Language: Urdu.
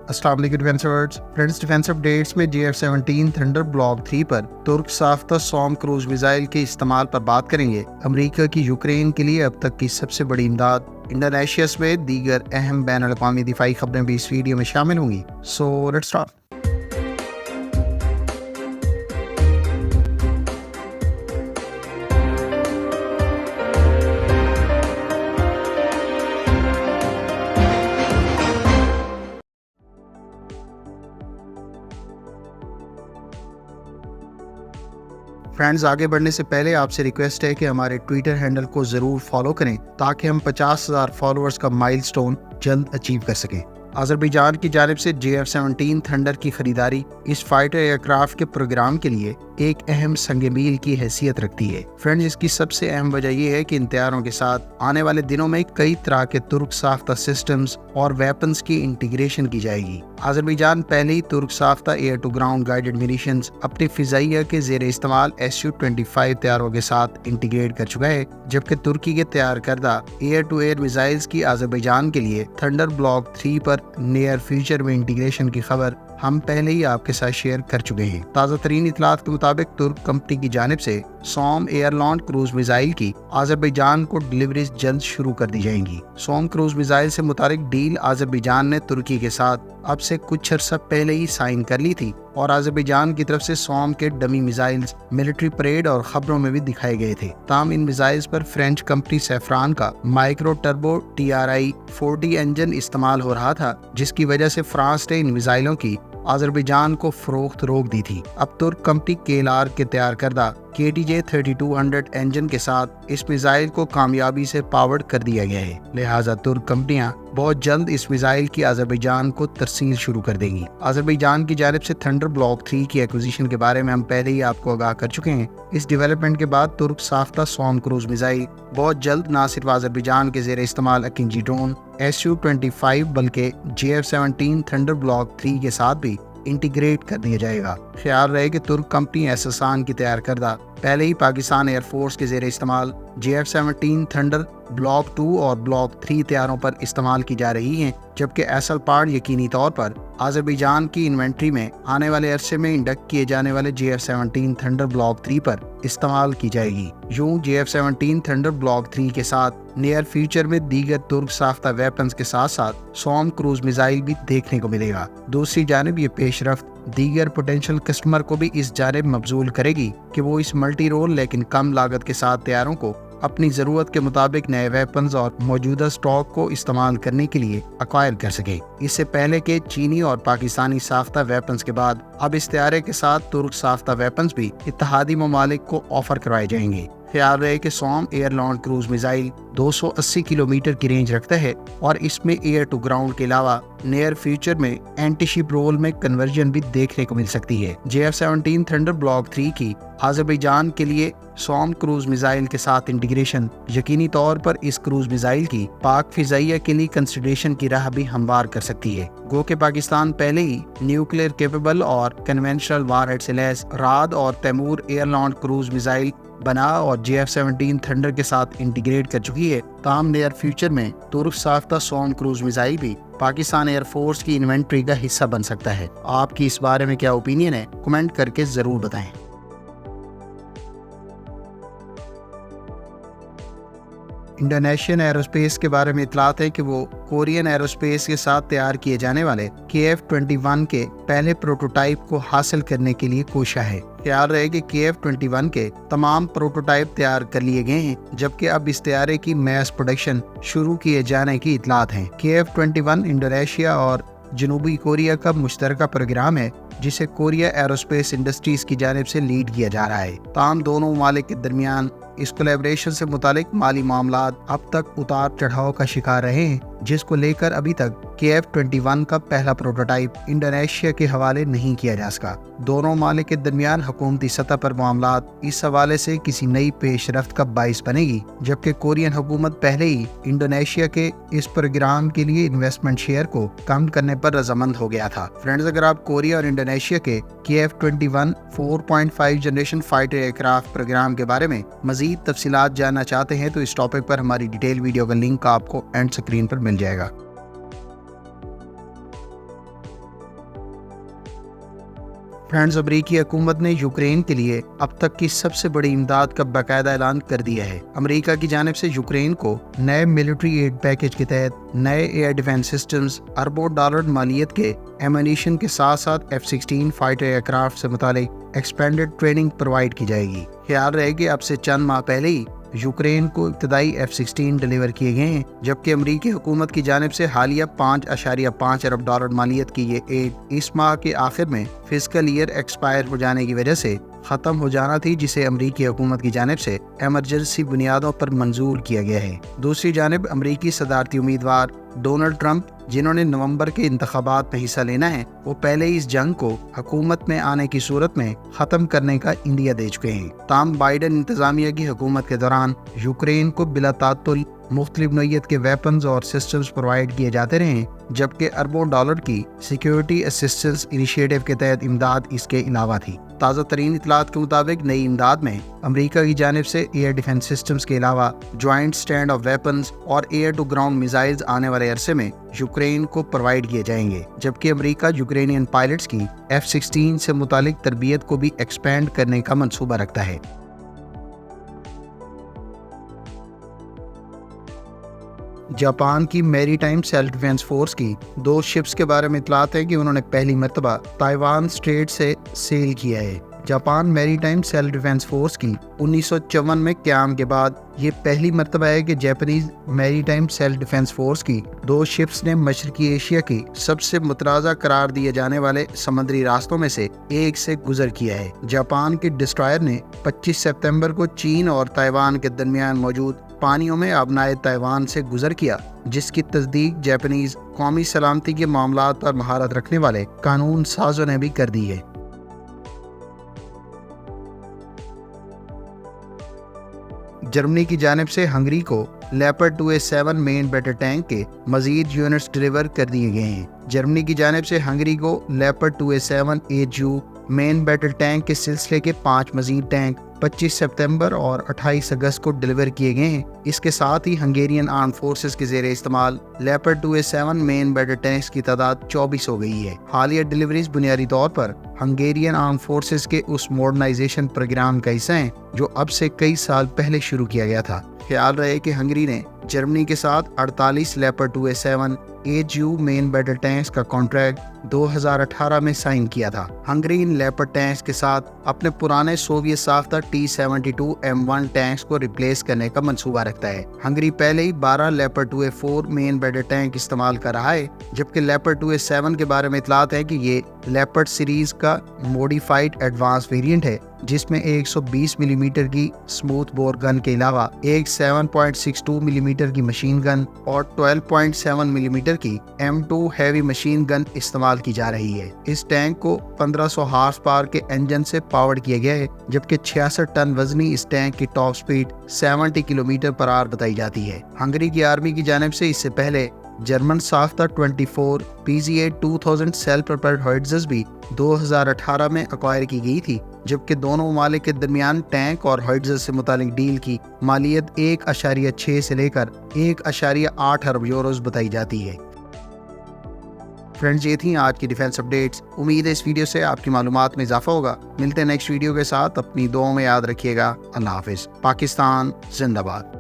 السلام علیکم فرینڈز، ڈیفینس اپڈیٹس میں GF-17 تھنڈر بلاک 3 پر ترک ساختہ سوم کروز میزائل کے استعمال پر بات کریں گے۔ امریکہ کی یوکرین کے لیے اب تک کی سب سے بڑی امداد، انڈونیشیا سمیت دیگر اہم بین الاقوامی دفاعی خبریں بھی اس ویڈیو میں شامل ہوں گی۔ So let's start. فرینڈز، آگے بڑھنے سے پہلے آپ سے ریکویسٹ ہے کہ ہمارے ٹویٹر ہینڈل کو ضرور فالو کریں تاکہ ہم 50,000 فالوورز کا مائل سٹون جلد اچیو کر سکیں۔ آذربائیجان کی جانب سے GF-17 تھنڈر کی خریداری اس فائٹر ایئر کرافٹ کے پروگرام کے لیے ایک اہم سنگ میل کی حیثیت رکھتی ہے۔ فرینڈز، اس کی سب سے اہم وجہ یہ ہے کہ ان طیاروں کے ساتھ آنے والے دنوں میں کئی طرح کے ترک ساختہ سسٹمز اور ویپنز کی انٹیگریشن کی جائے گی۔ آذربائیجان پہلے ہی ترک ساختہ air to ground guided munitions اپنی فضائیہ کے زیر استعمال Su-25 طیاروں کے ساتھ انٹیگریٹ کر چکا ہے، جبکہ ترکی کے تیار کردہ ایئر ٹو ایئر میزائلز کی آذربائیجان کے لیے تھنڈر بلاک 3 پر نیئر فیوچر میں انٹیگریشن کی خبر ہم پہلے ہی آپ کے ساتھ شیئر کر چکے ہیں۔ تازہ ترین اطلاعات کے مطابق ترک کمپنی کی جانب سے سوم ایئر لانڈ کروز میزائل کی آذربائیجان کو ڈیلیوریز جلد شروع کر دی جائیں گی۔ سوم کروز میزائل سے متعلق ڈیل آذربائیجان نے ترکی کے ساتھ اب سے کچھ عرصہ پہلے ہی سائن کر لی تھی اور آذربائیجان کی طرف سے سوم کے ڈمی میزائلز ملٹری پریڈ اور خبروں میں بھی دکھائے گئے تھے۔ تاہم ان میزائلز پر فرینچ کمپنی سیفران کا مائکرو ٹربو TRI-40 انجن استعمال ہو رہا تھا، جس کی وجہ سے فرانس نے ان میزائلوں کی آذربائیجان کو فروخت روک دی تھی۔ اب ترک کمپنی KLR کے تیار کردہ KTJ-3200 انجن کے ساتھ اس میزائل کو کامیابی سے پاورڈ کر دیا گیا ہے، لہٰذا ترک کمپنیاں بہت جلد اس میزائل کی آذربائیجان کو ترسیل شروع کر دیں گی۔ آذربائیجان کی جانب سے تھنڈر بلاک 3 کی ایکوزیشن کے بارے میں ہم پہلے ہی آپ کو آگاہ کر چکے ہیں۔ اس ڈیولپمنٹ کے بعد ترک ساختہ سوم کروز میزائل بہت جلد نہ صرف آذربائیجان کے زیر استعمال اکینجی ڈرون Su-25 بلکہ GF-17 تھنڈر بلاک 3 کے ساتھ بھی انٹیگریٹ کر دیا جائے گا۔ خیال رہے کہ ترک کمپنی ایساسان کی تیار کردہ پہلے ہی پاکستان ایئر فورس کے زیر استعمال GF-17 تھنڈر بلاک 2 اور بلاک 3 طیاروں پر استعمال کی جا رہی ہیں، جبکہ ایسل پارٹ یقینی طور پر آذربائیجان کی انوینٹری میں آنے والے عرصے میں انڈکٹ کیے جانے والے GF-17 تھنڈر بلاک 3 پر استعمال کی جائے گی۔ یوں GF-17 تھنڈر بلاک 3 کے ساتھ نیئر فیوچر میں دیگر ترک ساختہ ویپنز کے ساتھ ساتھ سوم کروز میزائل بھی دیکھنے کو ملے گا۔ دوسری جانب یہ پیش رفت دیگر پوٹینشیل کسٹمر کو بھی اس جانب مبذول کرے گی کہ وہ اس ملٹی رول لیکن کم لاگت کے ساتھ طیاروں کو اپنی ضرورت کے مطابق نئے ویپنز اور موجودہ سٹاک کو استعمال کرنے کے لیے ایکوائر کر سکیں۔ اس سے پہلے کہ چینی اور پاکستانی ساختہ ویپنز کے بعد اب اس طیارے کے ساتھ ترک ساختہ ویپنز بھی اتحادی ممالک کو آفر کروائے جائیں گے۔ خیال رہے کہ SOM air launched cruise missile 280 kilometre کی رینج رکھتا ہے اور اس میں ایئر ٹو گراؤنڈ کے علاوہ نیئر فیوچر میں اینٹی شپ رول میں کنورژن بھی دیکھنے کو مل سکتی ہے۔ GF-17 تھنڈر بلاک 3 کی آذربائیجان کے لیے سوم کروز میزائل کے ساتھ انٹیگریشن یقینی طور پر اس کروز میزائل کی پاک فضائیہ کے لیے کنسیڈریشن کی راہ بھی ہموار کر سکتی ہے۔ گو کہ پاکستان پہلے ہی نیوکلیئر کیپیبل اور کنونشنل وار ہیڈ سے لیس راد اور Taimur air launched cruise missile بنا اور GF-17 تھنڈر کے ساتھ انٹیگریٹ کر چکی ہے، تاہم نیئر فیوچر میں ترک ساختہ سوم کروز میزائل بھی پاکستان ایئر فورس کی انوینٹری کا حصہ بن سکتا ہے۔ آپ کی اس بارے میں کیا اوپینین ہے؟ کمنٹ کر کے ضرور بتائیں۔ انڈونیشین ایروسپیس کے بارے میں اطلاعات ہے کہ وہ کورین ایروسپیس کے ساتھ تیار کیے جانے والے KF-21 کے پہلے پروٹوٹائپ کو حاصل کرنے کے لیے کوشاں ہے۔ خیال رہے کہ KF-21 کے تمام پروٹوٹائپ تیار کر لیے گئے ہیں، جبکہ اب اس طیارے کی میس پروڈکشن شروع کیے جانے کی اطلاعات ہیں۔ KF-21 انڈونیشیا اور جنوبی کوریا کا مشترکہ پروگرام ہے، جسے کوریا ایروسپیس انڈسٹریز کی جانب سے لیڈ کیا جا رہا ہے۔ تاہم دونوں ممالک کے درمیان اس کولیبریشن سے متعلق مالی معاملات اب تک اتار چڑھاؤ کا شکار رہے ہیں، جس کو لے کر ابھی تک KF-21 کا پہلا پروٹوٹائپ انڈونیشیا کے حوالے نہیں کیا جا سکا۔ دونوں ممالک کے درمیان حکومتی سطح پر معاملات اس حوالے سے کسی نئی پیش رفت کا باعث بنے گی، جبکہ کورین حکومت پہلے ہی انڈونیشیا کے اس پروگرام کے لیے انویسٹمنٹ شیئر کو کم کرنے پر رضامند ہو گیا تھا۔ فرینڈز، اگر آپ کوریا اور انڈونیشیا کے KF-21 4.5 generation fighter aircraft programme کے بارے میں مزید تفصیلات جاننا چاہتے ہیں تو اس ٹاپک پر ہماری ڈیٹیل ویڈیو کا لنک آپ کو اینڈ اسکرین پر مل جائے گا۔ فرینڈز، امریکی حکومت نے یوکرین کے لیے اب تک کی سب سے بڑی امداد کا باقاعدہ اعلان کر دیا ہے۔ امریکہ کی جانب سے یوکرین کو نئے ملٹری ایڈ پیکج کے تحت نئے ایئر ڈیفنس سسٹمز، اربوں ڈالر مالیت کے ایمونیشن کے ساتھ ساتھ F-16 فائٹر ایئر کرافٹ سے متعلق ایکسپینڈڈ ٹریننگ پرووائڈ کی جائے گی۔ خیال رہے کہ اب سے چند ماہ پہلے ہی یوکرین کو ابتدائی F-16 ڈیلیور کیے گئے ہیں، جبکہ امریکی حکومت کی جانب سے حالیہ $5.5 ارب مالیت کی یہ ایڈ اس ماہ کے آخر میں فسکل ایئر ایکسپائر ہو جانے کی وجہ سے ختم ہو جانا تھی، جسے امریکی حکومت کی جانب سے ایمرجنسی بنیادوں پر منظور کیا گیا ہے۔ دوسری جانب امریکی صدارتی امیدوار ڈونلڈ ٹرمپ، جنہوں نے نومبر کے انتخابات میں حصہ لینا ہے، وہ پہلے ہی اس جنگ کو حکومت میں آنے کی صورت میں ختم کرنے کا عندیہ دے چکے ہیں۔ تاہم بائیڈن انتظامیہ کی حکومت کے دوران یوکرین کو بلا تعطل مختلف نوعیت کے ویپنز اور سسٹمز پرووائڈ کیے جاتے رہے ہیں، جبکہ اربوں ڈالر کی سیکیورٹی اسسٹنس انیشیٹو کے تحت امداد اس کے علاوہ تھی۔ تازہ ترین اطلاعات کے مطابق نئی امداد میں امریکہ کی جانب سے ایئر ڈیفنس سسٹمز کے علاوہ جوائنٹ سٹینڈ آف ویپنز اور ایئر ٹو گراؤنڈ میزائلز آنے والے عرصے میں یوکرین کو پرووائڈ کیے جائیں گے، جبکہ امریکہ یوکرینین پائلٹس کی F-16 سے متعلق تربیت کو بھی ایکسپینڈ کرنے کا منصوبہ رکھتا ہے۔ جاپان کی میری ٹائم سیلف ڈیفنس فورس کی 2 شپس کے بارے میں اطلاعات ہے کہ انہوں نے پہلی مرتبہ تائیوان اسٹریٹ سے سیل کیا ہے۔ جاپان میری ٹائم سیلف ڈیفنس فورس کی 1954 میں قیام کے بعد یہ پہلی مرتبہ ہے کہ جاپانیز میری ٹائم سیلف ڈیفنس فورس کی 2 شپس نے مشرقی ایشیا کی سب سے متنازع قرار دیے جانے والے سمندری راستوں میں سے ایک سے گزر کیا ہے۔ جاپان کے ڈسٹرائر نے 25 ستمبر کو چین اور تائیوان کے درمیان موجود پانیوں میں آبنائے تائیوان سے گزر کیا، جس کی تصدیق جاپانیز قومی سلامتی کے معاملات پر مہارت رکھنے والے قانون سازوں نے بھی کر دی ہے۔ جرمنی کی جانب سے ہنگری کو لیپرڈ 2A7 مین بیٹل ٹینک کے مزید یونٹس ڈیلیور کر دیے گئے ہیں۔ جرمنی کی جانب سے ہنگری کو لیپرڈ 2A7 AU مین بیٹل ٹینک کے سلسلے کے 5 مزید ٹینک 25 ستمبر اور 28 اگست کو ڈیلیور کیے گئے ہیں۔ اس کے ساتھ ہی ہنگیرین آرم فورسز کے زیر استعمال لیپرڈ 2A7 مین بیٹل ٹینکس کی تعداد 24 ہو گئی ہے۔ حالیہ ڈیلیوریز بنیادی طور پر ہنگیرین آرم فورسز کے اس ماڈرنائزیشن پروگرام کا حصہ ہیں جو اب سے کئی سال پہلے شروع کیا گیا تھا۔ خیال رہے کہ ہنگری نے جرمنی کے ساتھ 48 لیپرڈ 2A7 AU مین بیٹل ٹینکس کا کانٹریکٹ 2018 میں سائن کیا تھا۔ ہنگری ان لیپرڈ ٹینکس کے ساتھ اپنے پرانے سوویت ساختہ T-72 M1 ٹینکس کو ریپلیس کرنے کا منصوبہ رکھتا ہے۔ ہنگری پہلے ہی 12 لیپرڈ 2A4 مین بیٹل ٹینک استعمال کر رہا ہے، جبکہ لیپرڈ 2A7 کے بارے میں اطلاعات ہے کہ یہ لیپرڈ سیریز کا موڈیفائڈ ایڈوانس ویریئنٹ ہے، جس میں 120 ملی میٹر کی سموتھ بور گن کے علاوہ ایک 7.62 ملی میٹر کی مشین گن اور 12.7 ملی میٹر کی M2 ہیوی مشین گن استعمال کی جا رہی ہے۔ اس ٹینک کو 1500 ہارس پاور کے انجن سے پاورڈ کیا گیا ہے، جبکہ 66 ٹن وزنی اس ٹینک کی ٹاپ سپیڈ 70 کلومیٹر پر آور بتائی جاتی ہے۔ ہنگری کی آرمی کی جانب سے اس سے پہلے جرمن ساختہ 24 PZA 2000 سیلف پروپیلڈ ہوئٹزرز بھی 2018 میں ایکوائر کی گئی تھی، جبکہ دونوں ممالک کے درمیان ٹینک اور ہوئٹزر سے متعلق ڈیل کی مالیت 1.6 سے لے کر 1.8 ارب یوروز بتائی جاتی ہے۔ فرینڈز، یہ تھیں آج کی ڈیفنس اپڈیٹس۔ امید ہے اس ویڈیو سے آپ کی معلومات میں اضافہ ہوگا۔ ملتے ہیں نیکسٹ ویڈیو کے ساتھ، اپنی دعاؤں میں یاد رکھیے گا۔ اللہ حافظ۔ پاکستان زندہ باد۔